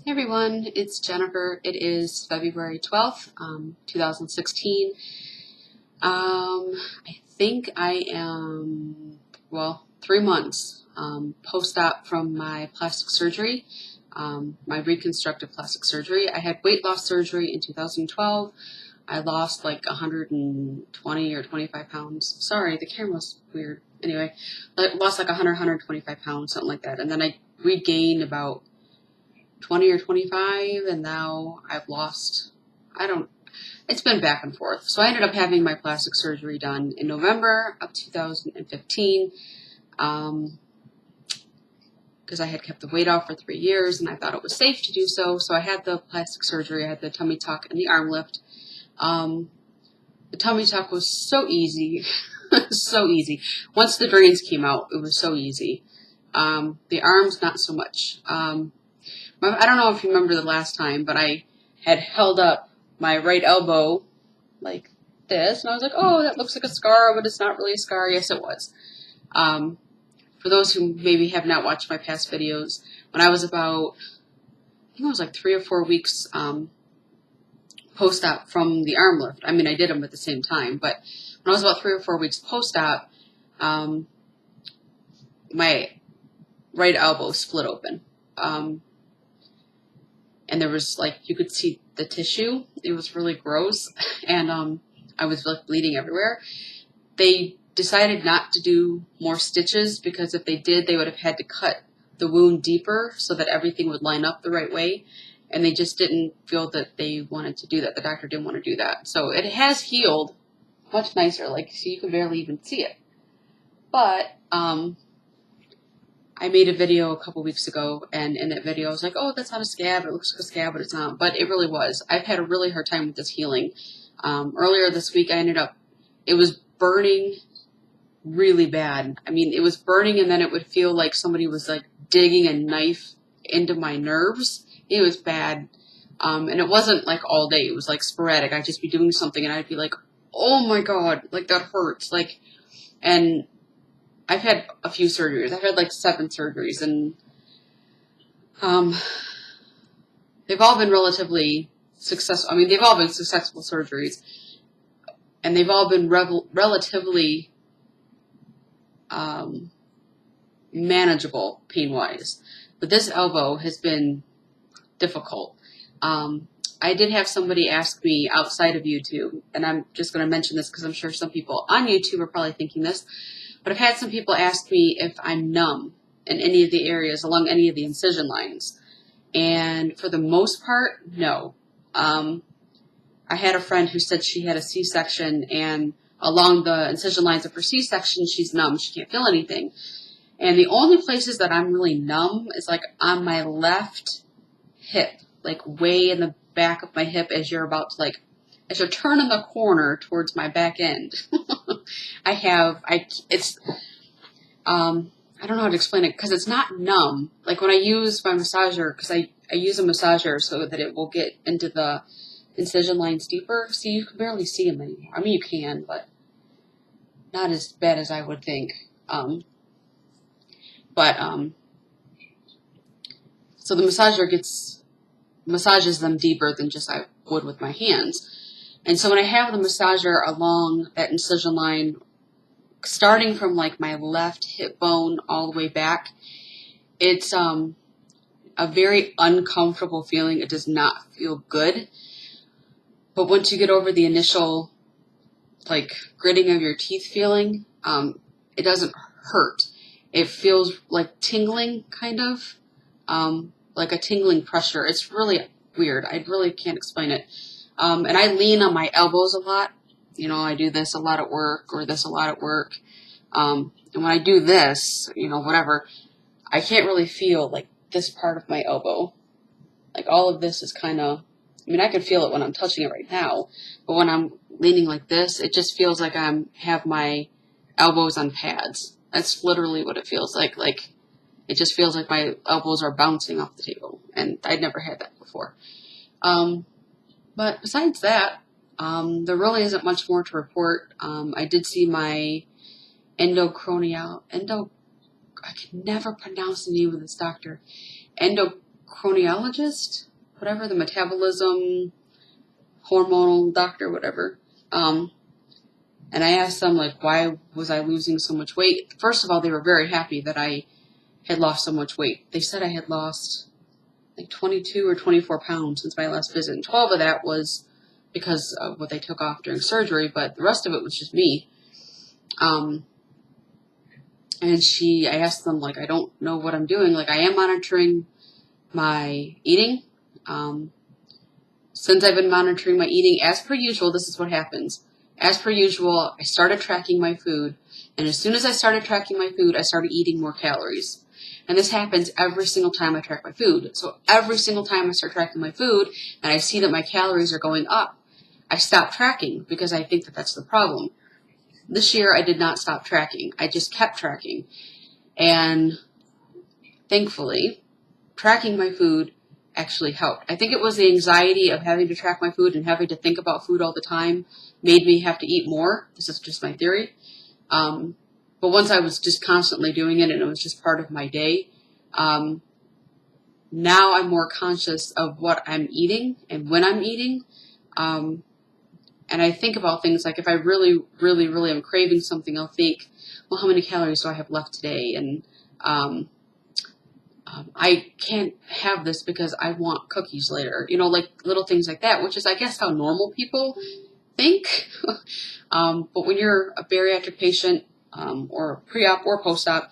Hey everyone, it's Jennifer. It is February 12th, 2016. I think I am, 3 months post-op from my plastic surgery, my reconstructive plastic surgery. I had weight loss surgery in 2012. I lost like 120 or 25 pounds. Sorry, the camera's weird. Anyway, I lost like 125 pounds, something like that. And then I regained about 20 or 25, and now I've lost, it's been back and forth. So I ended up having my plastic surgery done in November of 2015, because I had kept the weight off for 3 years, and I thought it was safe to do so. So I had the plastic surgery, I had the tummy tuck and the arm lift. The tummy tuck was so easy, so easy. Once the drains came out, it was so easy. The arms, not so much. I don't know if you remember the last time, but I had held up my right elbow like this, and I was like, oh, that looks like a scar, but it's not really a scar. Yes, it was. For those who maybe have not watched my past videos, when I was about, I think it was like 3 or 4 weeks post-op from the arm lift. I mean, I did them at the same time, but when I was about 3 or 4 weeks post-op, my right elbow split open. And there was like, you could see the tissue. It was really gross. And I was like bleeding everywhere. They decided not to do more stitches because if they did, they would have had to cut the wound deeper so that everything would line up the right way. And they just didn't feel that they wanted to do that. The doctor didn't want to do that. So it has healed much nicer. Like, so you can barely even see it. But I made a video a couple weeks ago, and in that video I was like, oh, that's not a scab. It looks like a scab, but it's not. But it really was. I've had a really hard time with this healing. Earlier this week, it was burning really bad. I mean, it was burning, and then it would feel like somebody was like digging a knife into my nerves. It was bad. And it wasn't like all day. It was like sporadic. I'd just be doing something, and I'd be like, oh my God, like that hurts. And I've had a few surgeries. I've had like 7 surgeries, and they've all been relatively successful. I mean, they've all been successful surgeries, and they've all been relatively manageable pain-wise. But this elbow has been difficult. I did have somebody ask me outside of YouTube, and I'm just going to mention this because I'm sure some people on YouTube are probably thinking this, but I've had some people ask me if I'm numb in any of the areas along any of the incision lines. And for the most part, no. I had a friend who said she had a C-section, and along the incision lines of her C-section, she's numb. She can't feel anything. And the only places that I'm really numb is like on my left hip, like way in the back of my hip as you're about to as you're turning the corner towards my back end. I don't know how to explain it because it's not numb. Like when I use my massager, because I use a massager so that it will get into the incision lines deeper. See, you can barely see them anymore. I mean, you can, but not as bad as I would think. So the massager massages them deeper than just I would with my hands. And so when I have the massager along that incision line, starting from like my left hip bone all the way back, it's a very uncomfortable feeling. It does not feel good. But once you get over the initial like gritting of your teeth feeling, it doesn't hurt. It feels like tingling, kind of, like a tingling pressure. It's really weird. I really can't explain it. And I lean on my elbows a lot. You know, I do this a lot at work or this a lot at work. And when I do this, whatever, I can't really feel like this part of my elbow. Like all of this is kind of, I mean, I can feel it when I'm touching it right now, but when I'm leaning like this, it just feels like I have my elbows on pads. That's literally what it feels like. Like, it just feels like my elbows are bouncing off the table, and I'd never had that before. But besides that, there really isn't much more to report. I did see my I can never pronounce the name of this doctor. chronologist, whatever, the metabolism, hormonal doctor, whatever. And I asked them, like, why was I losing so much weight? First of all, they were very happy that I had lost so much weight. They said I had lost like 22 or 24 pounds since my last visit. And 12 of that was because of what they took off during surgery, but the rest of it was just me. And I asked them, like, I don't know what I'm doing. Like, I am monitoring my eating. Since I've been monitoring my eating, as per usual, this is what happens. As per usual, I started tracking my food, and as soon as I started tracking my food, I started eating more calories. And this happens every single time I track my food. So every single time I start tracking my food, and I see that my calories are going up, I stop tracking because I think that that's the problem. This year, I did not stop tracking. I just kept tracking. And thankfully, tracking my food actually helped. I think it was the anxiety of having to track my food and having to think about food all the time made me have to eat more. This is just my theory. But once I was just constantly doing it and it was just part of my day, now I'm more conscious of what I'm eating and when I'm eating. And I think about things like if I really, really, really am craving something, I'll think, well, how many calories do I have left today? And I can't have this because I want cookies later. You know, like little things like that, which is, I guess, how normal people think. But when you're a bariatric patient or pre-op or post-op,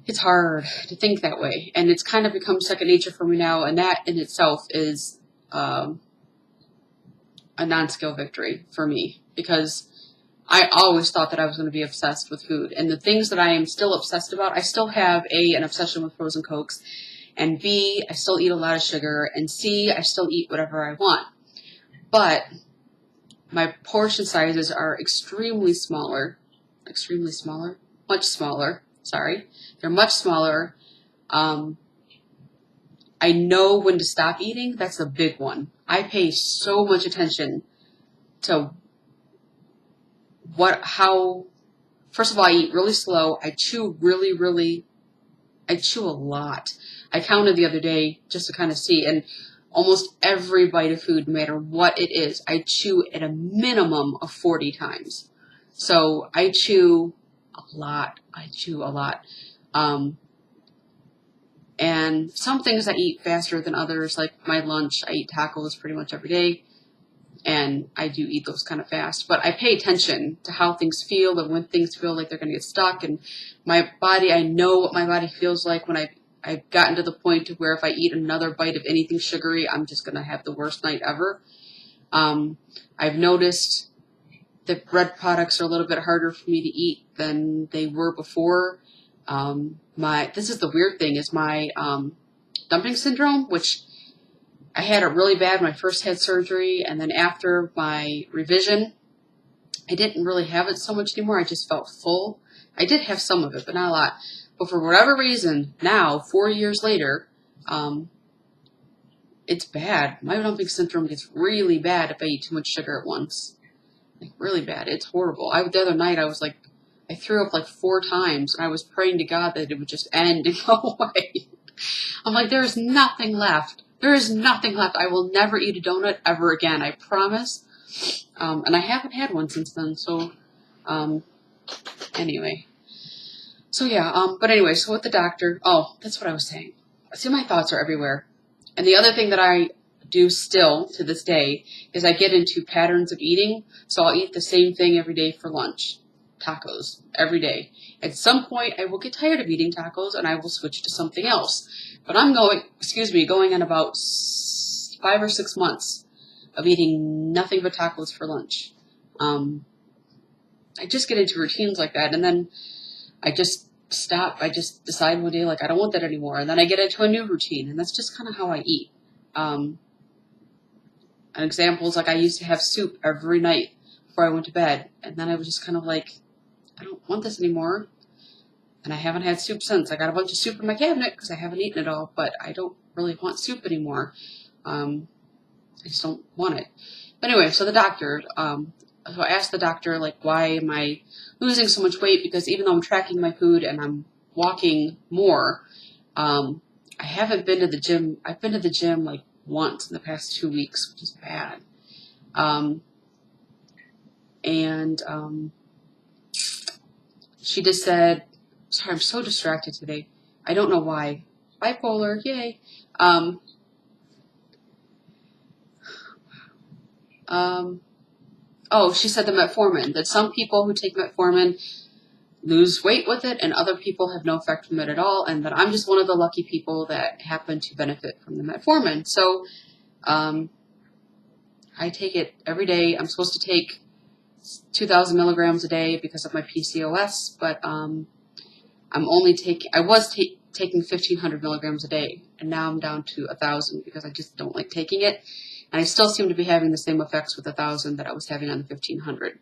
it's hard to think that way. And it's kind of become second nature for me now. And that in itself is a non-scale victory for me, because I always thought that I was going to be obsessed with food. And the things that I am still obsessed about, I still have an obsession with frozen Cokes. And B, I still eat a lot of sugar. And C, I still eat whatever I want. But my portion sizes are extremely smaller. Much smaller. Sorry. They're much smaller. I know when to stop eating. That's a big one. I pay so much attention to first of all, I eat really slow. I chew I chew a lot. I counted the other day just to kind of see, and almost every bite of food, no matter what it is, I chew at a minimum of 40 times. So I chew a lot. And some things I eat faster than others, like my lunch, I eat tacos pretty much every day. And I do eat those kind of fast. But I pay attention to how things feel and when things feel like they're going to get stuck. And my body, I know what my body feels like when I've gotten to the point to where if I eat another bite of anything sugary, I'm just going to have the worst night ever. I've noticed that bread products are a little bit harder for me to eat than they were before. This is the weird thing, is my dumping syndrome, which I had it really bad when I first had surgery, and then after my revision, I didn't really have it so much anymore. I just felt full. I did have some of it, but not a lot. But for whatever reason, now, 4 years later, it's bad. My dumping syndrome gets really bad if I eat too much sugar at once. Like, really bad. It's horrible. The other night, I threw up like 4 times, and I was praying to God that it would just end and go away. I'm like, there is nothing left. There is nothing left. I will never eat a donut ever again. I promise. And I haven't had one since then. So, anyway. So yeah. But anyway, so with the doctor. Oh, that's what I was saying. See, my thoughts are everywhere. And the other thing that I do still to this day is I get into patterns of eating. So I'll eat the same thing every day for lunch. Tacos every day. At some point, I will get tired of eating tacos and I will switch to something else. But I'm going on about 5 or 6 months of eating nothing but tacos for lunch. I just get into routines like that, and then I just stop. I just decide one day, like, I don't want that anymore, and then I get into a new routine, and that's just kind of how I eat. An example is, like, I used to have soup every night before I went to bed, and then I was just kind of like, I don't want this anymore. And I haven't had soup since. I got a bunch of soup in my cabinet because I haven't eaten it all, but I don't really want soup anymore. I just don't want it. But anyway, so the doctor, so I asked the doctor, like, why am I losing so much weight? Because even though I'm tracking my food and I'm walking more, I I haven't been to the gym. I've been to the gym like once in the past 2 weeks, which is bad. She just said, sorry, I'm so distracted today. I don't know why. Bipolar, yay. She said the metformin, that some people who take metformin lose weight with it and other people have no effect from it at all, and that I'm just one of the lucky people that happen to benefit from the metformin. So I take it every day. I'm supposed to take 2,000 milligrams a day because of my PCOS, but I was taking 1,500 milligrams a day, and now I'm down to 1,000 because I just don't like taking it, and I still seem to be having the same effects with 1,000 that I was having on the 1,500.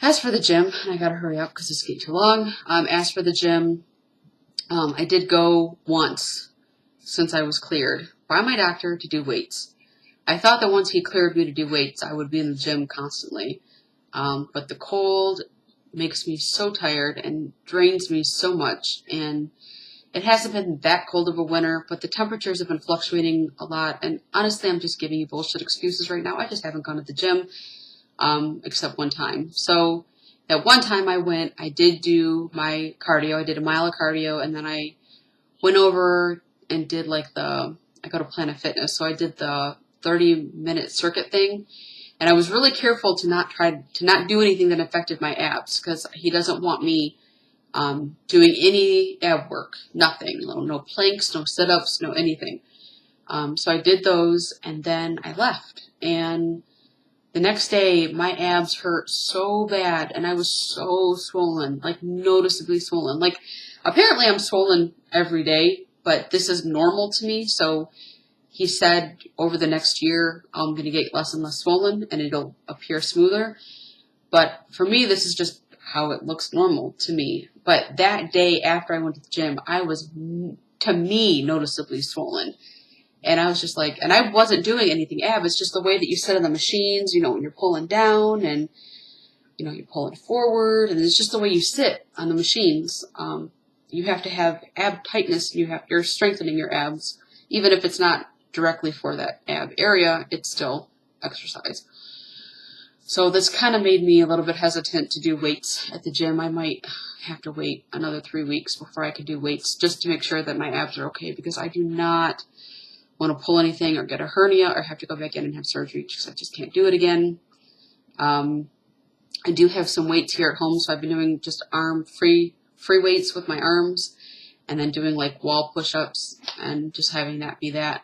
As for the gym, and I gotta hurry up because it's getting too long. As for the gym, I did go once since I was cleared by my doctor to do weights. I thought that once he cleared me to do weights, I would be in the gym constantly. But the cold makes me so tired and drains me so much. And it hasn't been that cold of a winter, but the temperatures have been fluctuating a lot. And honestly, I'm just giving you bullshit excuses right now. I just haven't gone to the gym, except one time. So that one time I went, I did do my cardio. I did a mile of cardio, and then I went over and did I go to Planet Fitness, so I did the 30-minute circuit thing. And I was really careful to not do anything that affected my abs, because he doesn't want me doing any ab work, nothing, no planks, no sit-ups, no anything. So I did those, and then I left. And the next day, my abs hurt so bad, and I was so swollen, like noticeably swollen. Like, apparently I'm swollen every day, but this is normal to me, so he said over the next year, I'm going to get less and less swollen and it'll appear smoother. But for me, this is just how it looks normal to me. But that day after I went to the gym, I was, to me, noticeably swollen. And I was just like, and I wasn't doing anything ab. It's just the way that you sit on the machines, when you're pulling down and, you're pulling forward. And it's just the way you sit on the machines. You have to have ab tightness. You're strengthening your abs. Even if it's not directly for that ab area, it's still exercise. So this kind of made me a little bit hesitant to do weights at the gym. I might have to wait another 3 weeks before I can do weights, just to make sure that my abs are okay, because I do not want to pull anything or get a hernia or have to go back in and have surgery, because I just can't do it again. I do have some weights here at home, so I've been doing just arm free weights with my arms, and then doing wall push-ups and just having that be that.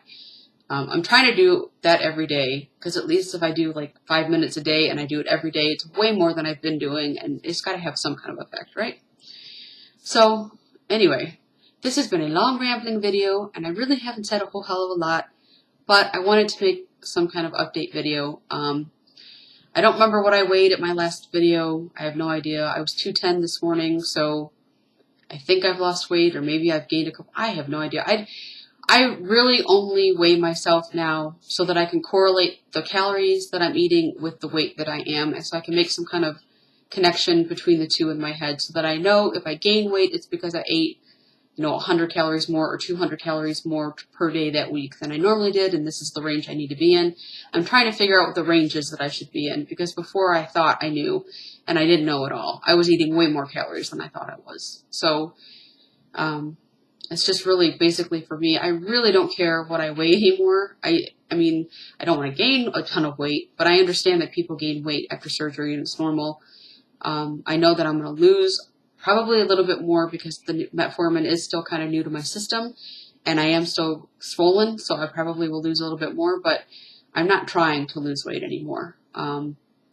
I'm trying to do that every day, because at least if I do 5 minutes a day and I do it every day, it's way more than I've been doing, and it's got to have some kind of effect, right? So anyway, this has been a long rambling video, and I really haven't said a whole hell of a lot, but I wanted to make some kind of update video. I don't remember what I weighed at my last video. I have no idea. I was 210 this morning, so I think I've lost weight, or maybe I've gained a couple. I have no idea. I really only weigh myself now so that I can correlate the calories that I'm eating with the weight that I am, and so I can make some kind of connection between the two in my head, so that I know if I gain weight, it's because I ate 100 calories more or 200 calories more per day that week than I normally did, and this is the range I need to be in. I'm trying to figure out what the ranges that I should be in, because before I thought I knew, and I didn't know at all. I was eating way more calories than I thought I was. So it's just really basically for me, I really don't care what I weigh anymore. I mean, I don't want to gain a ton of weight, but I understand that people gain weight after surgery and it's normal. I know that I'm going to lose probably a little bit more because the metformin is still kind of new to my system, and I am still swollen, so I probably will lose a little bit more, but I'm not trying to lose weight anymore.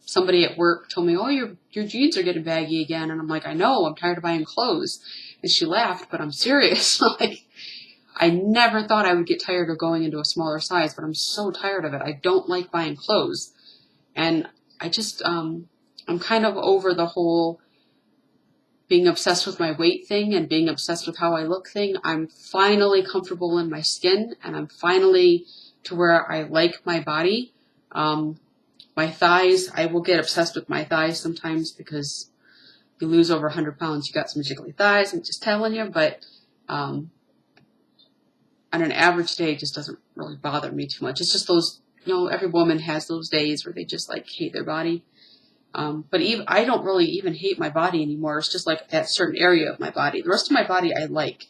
Somebody at work told me, oh, your jeans are getting baggy again, and I'm like, I know, I'm tired of buying clothes. And she laughed, but I'm serious. I never thought I would get tired of going into a smaller size, but I'm so tired of it. I don't like buying clothes. And I just, I'm kind of over the whole being obsessed with my weight thing and being obsessed with how I look thing. I'm finally comfortable in my skin, and I'm finally to where I like my body. My thighs, I will get obsessed with my thighs sometimes, because you lose over 100 pounds, you got some jiggly thighs, I'm just telling you, but on an average day, it just doesn't really bother me too much. It's just those, every woman has those days where they just like hate their body. But even I don't really even hate my body anymore. It's just like that certain area of my body. The rest of my body I like.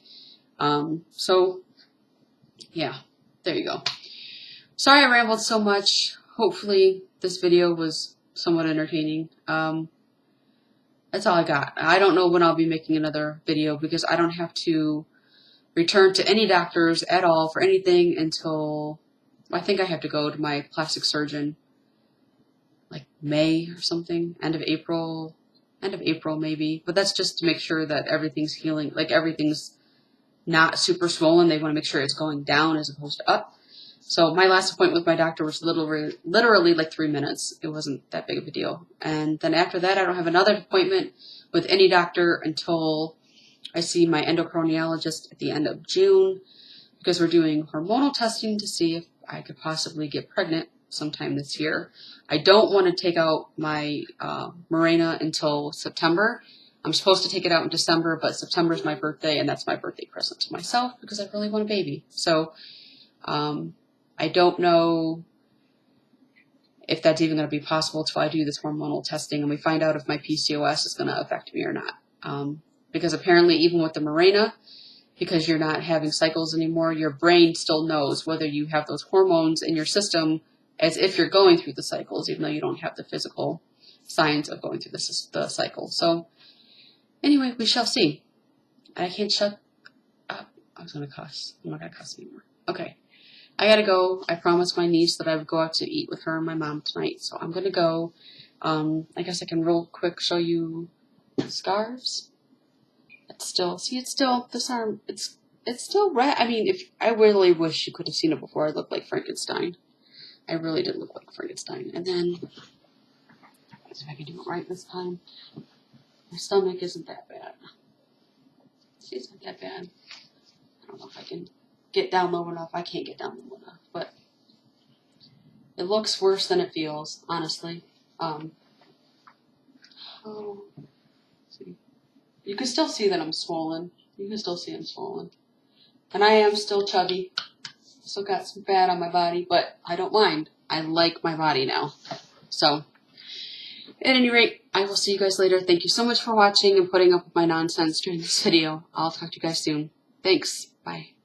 So yeah, there you go. Sorry I rambled so much. Hopefully this video was somewhat entertaining. That's all I got. I don't know when I'll be making another video because I don't have to return to any doctors at all for anything until I think I have to go to my plastic surgeon like May or something, end of April maybe. But that's just to make sure that everything's healing, like everything's not super swollen. They want to make sure it's going down as opposed to up. So my last appointment with my doctor was literally like 3 minutes. It wasn't that big of a deal. And then after that, I don't have another appointment with any doctor until I see my endocrinologist at the end of June because we're doing hormonal testing to see if I could possibly get pregnant sometime this year. I don't want to take out my Mirena until September. I'm supposed to take it out in December, but September is my birthday, and that's my birthday present to myself because I really want a baby. So I don't know if that's even going to be possible until I do this hormonal testing and we find out if my PCOS is going to affect me or not. Because apparently even with the Mirena, because you're not having cycles anymore, your brain still knows whether you have those hormones in your system as if you're going through the cycles, even though you don't have the physical signs of going through the cycle. So anyway, we shall see. I can't shut up. I was going to cuss. I'm not going to cuss anymore. Okay. I got to go. I promised my niece that I would go out to eat with her and my mom tonight. So I'm going to go. I guess I can real quick show you scarves. It's still, this arm, it's still red. I mean, I really wish you could have seen it before. I looked like Frankenstein. I really did look like Frankenstein. And then, let's see if I can do it right this time. My stomach isn't that bad. See, it's not that bad. I don't know if I can get down low enough. I can't get down low enough, but it looks worse than it feels, honestly. See. You can still see that I'm swollen. You can still see I'm swollen. And I am still chubby. Still got some fat on my body, but I don't mind. I like my body now. So, at any rate, I will see you guys later. Thank you so much for watching and putting up with my nonsense during this video. I'll talk to you guys soon. Thanks. Bye.